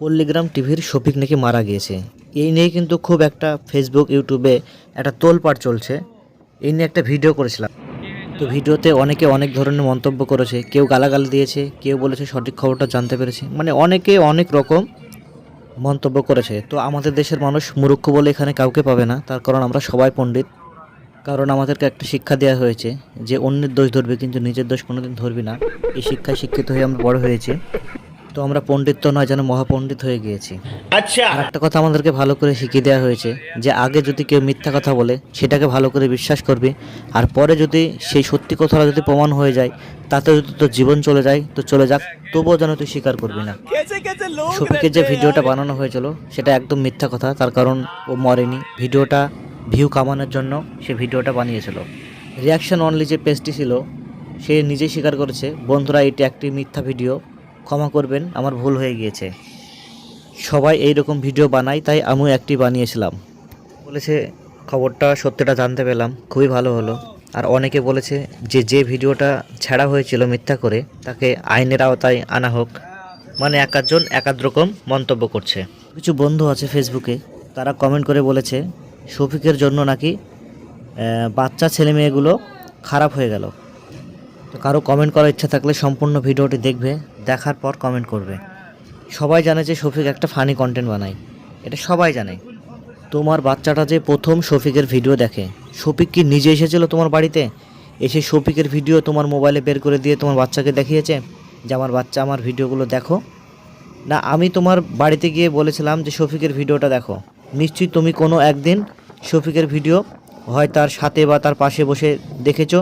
পল্লীগ্রাম টিভির শফিক নাকি মারা গিয়েছে। এই নিয়ে কিন্তু খুব একটা ফেসবুক ইউটিউবে একটা তোলপাড় চলছে। এই নিয়ে একটা ভিডিও করেছিলাম। তো ভিডিওতে অনেকে অনেক ধরনের মন্তব্য করেছে, কেউ গালাগাল দিয়েছে, কেউ বলেছে সঠিক খবরটা জানতে পেরেছে, মানে অনেকে অনেক রকম মন্তব্য করেছে। তো আমাদের দেশের মানুষ মূর্খ বলে এখানে কাউকে পাবে না, তার কারণ আমরা সবাই পণ্ডিত। কারণ আমাদেরকে একটা শিক্ষা দেওয়া হয়েছে যে অন্যের দোষ ধরবে কিন্তু নিজের দোষ কোনোদিন ধরবি না। এই শিক্ষায় শিক্ষিত হয়ে আমরা বড় হয়েছি। তো আমরা পণ্ডিত নয়, যেন মহাপণ্ডিত হয়ে গিয়েছি। আচ্ছা, আর একটা কথা আমাদেরকে ভালো করে শিখিয়ে দেওয়া হয়েছে যে আগে যদি কেউ মিথ্যা কথা বলে সেটাকে ভালো করে বিশ্বাস করবি, আর পরে যদি সেই সত্যি কথাটা যদি প্রমাণ হয়ে যায়, তাতে যদি তোর জীবন চলে যায় তো চলে যাক, তবুও যেন তুই স্বীকার করবি না। শফিকের যে ভিডিওটা বানানো হয়েছিল সেটা একদম মিথ্যা কথা, তার কারণ ও মরেনি। ভিডিওটা ভিউ কামানোর জন্য সে ভিডিওটা বানিয়েছিল। রিয়াকশন অনলি যে পেজটি ছিল সে নিজেই স্বীকার করেছে, বন্ধুরা এটি একটি মিথ্যা ভিডিও, ক্ষমা করবেন, আমার ভুল হয়ে গিয়েছে। সবাই এই রকম ভিডিও বানায়, তাই আমিও একটি বানিয়েছিলাম বলেছে। খবরটা সত্যিটা জানতে পেলাম, খুবই ভালো হলো। আর অনেকে বলেছে যে ভিডিওটা ছাড়া হয়েছিল মিথ্যা করে তাকে আইনের আওতায় আনা হোক। মানে এক একজন এক এক রকম মন্তব্য করছে। কিছু বন্ধু আছে ফেসবুকে, তারা কমেন্ট করে বলেছে শফিকের জন্য নাকি বাচ্চা ছেলে মেয়েগুলো খারাপ হয়ে গেল। তো কারো কমেন্ট করার ইচ্ছা থাকলে সম্পূর্ণ ভিডিওটি দেখবে, দেখার পর কমেন্ট করবে। সবাই জানে যে শফিক একটা ফানি কন্টেন্ট বানায়, এটা সবাই জানে। তোমার বাচ্চাটা যে প্রথম শফিকের ভিডিও দেখে, শফিক কি নিজে এসেছিল তোমার বাড়িতে, এসে শফিকের ভিডিও তোমার মোবাইলে বের করে দিয়ে তোমার বাচ্চাকে দেখিয়েছে যে আমার বাচ্চা আমার ভিডিওগুলো দেখো? না, আমি তোমার বাড়িতে গিয়ে বলেছিলাম যে শফিকের ভিডিওটা দেখো। নিশ্চয়ই তুমি কোনো একদিন শফিকের ভিডিও হয় তার সাথে বা তার পাশে বসে দেখেছো,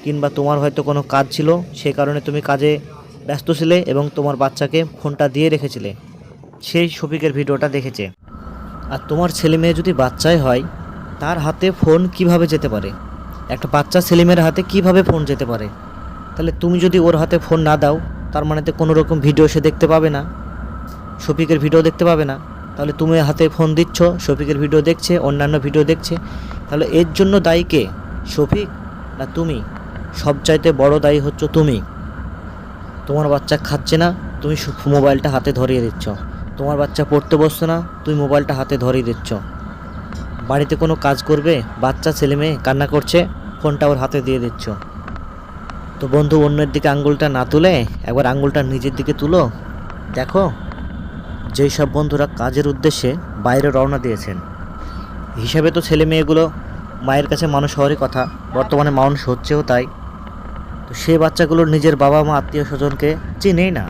কিংবা তোমার হয়তো কোনো কাজ ছিল, সে কারণে তুমি কাজে ব্যস্ত ছিলে এবং তোমার বাচ্চাকে ফোনটা দিয়ে রেখেছিলে, সেই শফিকের ভিডিওটা দেখেছে। আর তোমার ছেলে মেয়ে যদি বাচ্চাই হয়, তার হাতে ফোন কিভাবে যেতে পারে? একটা বাচ্চা ছেলেমেয়ের হাতে কিভাবে ফোন যেতে পারে? তাহলে তুমি যদি ওর হাতে ফোন না দাও, তার মানে তো কোনো রকম ভিডিও সে দেখতে পাবে না, শফিকের ভিডিও দেখতে পাবে না। তাহলে তুমি হাতে ফোন দিচ্ছ, শফিকের ভিডিও দেখছে, অন্যান্য ভিডিও দেখছে, তাহলে এর জন্য দায়ী কে? শফিক না তুমি? সবচাইতে বড় দায়ী হচ্ছ তুমি। তোমার বাচ্চা খাচ্ছে না, তুমি মোবাইলটা হাতে ধরিয়ে দিচ্ছ। তোমার বাচ্চা পড়তে বসছে না, তুমি মোবাইলটা হাতে ধরিয়ে দিচ্ছ। বাড়িতে কোনো কাজ করবে, বাচ্চা ছেলে মেয়ে কান্না করছে, ফোনটা ওর হাতে দিয়ে দিচ্ছ। তো বন্ধু, অন্যের দিকে আঙ্গুলটা না তুলে একবার আঙ্গুলটা নিজের দিকে তুলো। দেখো, যেই সব বন্ধুরা কাজের উদ্দেশ্যে বাইরে রওনা দিয়েছেন, হিসাবে তো ছেলে মেয়েগুলো মায়ের কাছে মানুষ হওয়ারই কথা, বর্তমানে মানুষ হচ্ছেও তাই। তো সেই বাচ্চাগুলোর নিজের বাবা মা আত্মীয় স্বজনকে চিনেই না,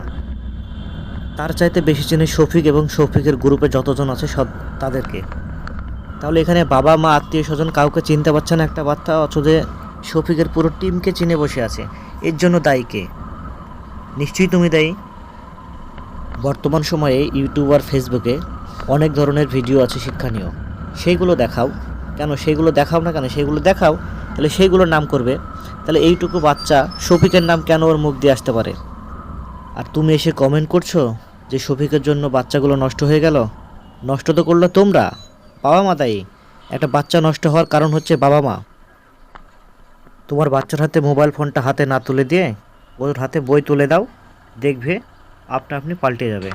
তার চাইতে বেশি চিনে শফিক এবং শফিকের গ্রুপে যতজন আছে সব তাদেরকে। তাহলে এখানে বাবা মা আত্মীয় স্বজন কাউকে চিনতে পারছে না একটা বাচ্চা, অথচ শফিকের পুরো টিমকে চিনে বসে আছে। এর জন্য দায়ী কে? নিশ্চয়ই তুমি দায়ী। বর্তমান সময়ে ইউটিউব আর ফেসবুকে অনেক ধরনের ভিডিও আছে শিক্ষণীয়, সেইগুলো দেখাও। কেন সেইগুলো দেখাও না? কেন সেইগুলো দেখাও, তাহলে সেইগুলোর নাম করবে। তাহলে এইটুকু বাচ্চা শফিকের নাম কেন ওর মুখ দিয়ে আসতে পারে? আর তুমি এসে কমেন্ট করছো যে শফিকের জন্য বাচ্চাগুলো নষ্ট হয়ে গেল। নষ্ট তো করলো তোমরা, বাবা মা দায়ী। একটা বাচ্চা নষ্ট হওয়ার কারণ হচ্ছে বাবা মা। তোমার বাচ্চার হাতে মোবাইল ফোনটা হাতে না তুলে দিয়ে ওর হাতে বই তুলে দাও, দেখবে আপনা আপনি পাল্টে যাবে।